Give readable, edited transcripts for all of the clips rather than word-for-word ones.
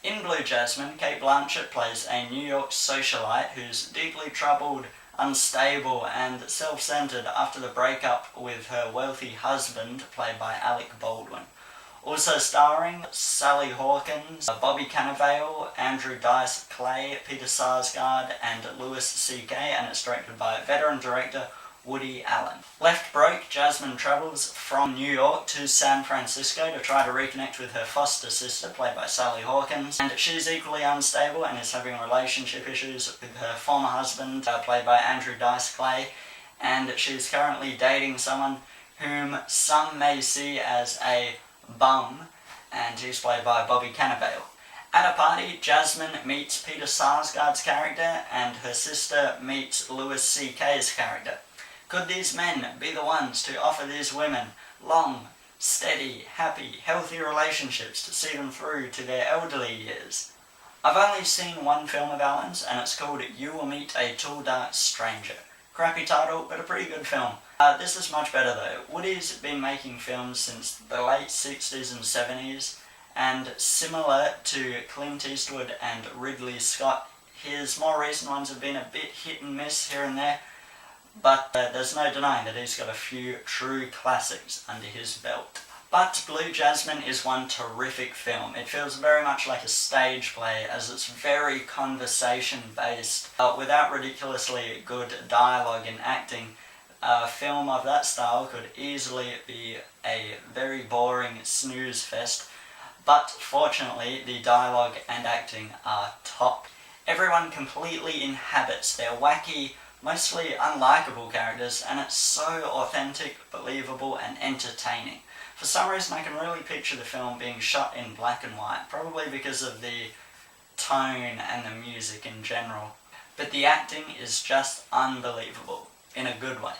In Blue Jasmine, Cate Blanchett plays a New York socialite who's deeply troubled, unstable, and self-centered after the breakup with her wealthy husband, played by Alec Baldwin. Also starring Sally Hawkins, Bobby Cannavale, Andrew Dice Clay, Peter Sarsgaard, and Louis C.K., and it's directed by veteran director Woody Allen. Left broke, Jasmine travels from New York to San Francisco to try to reconnect with her foster sister, played by Sally Hawkins, and she's equally unstable and is having relationship issues with her former husband, played by Andrew Dice Clay, and she's currently dating someone whom some may see as a bum, and he's played by Bobby Cannavale. At a party, Jasmine meets Peter Sarsgaard's character, and her sister meets Louis C.K.'s character. Could these men be the ones to offer these women long, steady, happy, healthy relationships to see them through to their elderly years? I've only seen one film of Allen's, and it's called You Will Meet a Tall Dark Stranger. Crappy title, but a pretty good film. This is much better though. Woody's been making films since the late 60s and 70s, and similar to Clint Eastwood and Ridley Scott, his more recent ones have been a bit hit and miss here and there, but there's no denying that he's got a few true classics under his belt. But Blue Jasmine is one terrific film. It feels very much like a stage play, as it's very conversation-based, without ridiculously good dialogue and acting. A film of that style could easily be a very boring snooze fest, but fortunately the dialogue and acting are top. Everyone completely inhabits their wacky, mostly unlikable characters, and it's so authentic, believable, and entertaining. For some reason I can really picture the film being shot in black and white, probably because of the tone and the music in general. But the acting is just unbelievable, in a good way.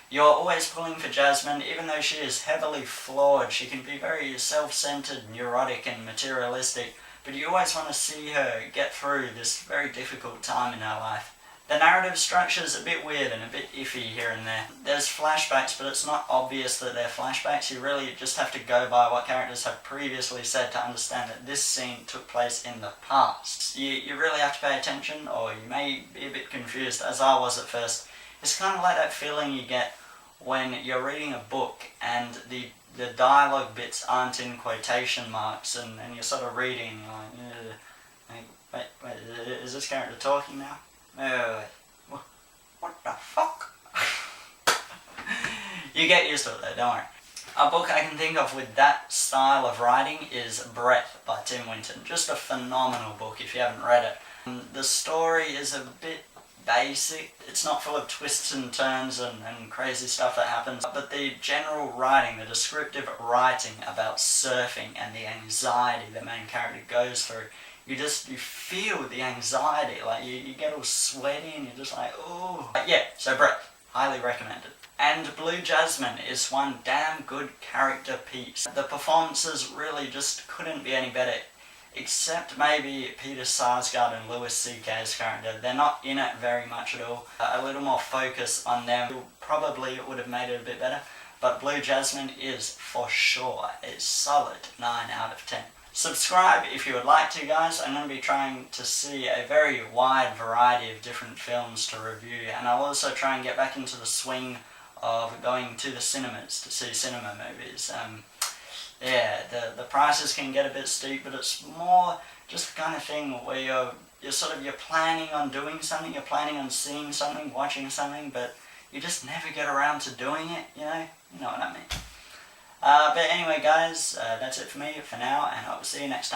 You're always pulling for Jasmine, even though she is heavily flawed. She can be very self-centered, neurotic, and materialistic, but you always want to see her get through this very difficult time in her life. The narrative structure is a bit weird and a bit iffy here and there. There's flashbacks, but it's not obvious that they're flashbacks. You really just have to go by what characters have previously said to understand that this scene took place in the past. You really have to pay attention, or you may be a bit confused, as I was at first. It's kind of like that feeling you get when you're reading a book and the dialogue bits aren't in quotation marks, and you're sort of reading, and you're like, wait, is this character talking now? What the fuck? You get used to it though, don't worry. A book I can think of with that style of writing is Breath by Tim Winton. Just a phenomenal book if you haven't read it. The story is a bit basic. It's not full of twists and turns and crazy stuff that happens, but the general writing, the descriptive writing about surfing and the anxiety the main character goes through, you feel the anxiety, like you get all sweaty and you're just like, oh. Yeah, so Breath, highly recommended. And Blue Jasmine is one damn good character piece. The performances really just couldn't be any better, except maybe Peter Sarsgaard and Louis C.K.'s character. They're not in it very much at all. A little more focus on them probably would have made it a bit better, but Blue Jasmine is for sure a solid 9 out of 10. Subscribe if you would like to, guys. I'm going to be trying to see a very wide variety of different films to review, and I'll also try and get back into the swing of going to the cinemas to see cinema movies. Yeah, the prices can get a bit steep, but it's more just the kind of thing where you're planning on doing something, you're planning on seeing something, watching something, but you just never get around to doing it, you know what I mean. But anyway guys, that's it for me for now, and I'll see you next time.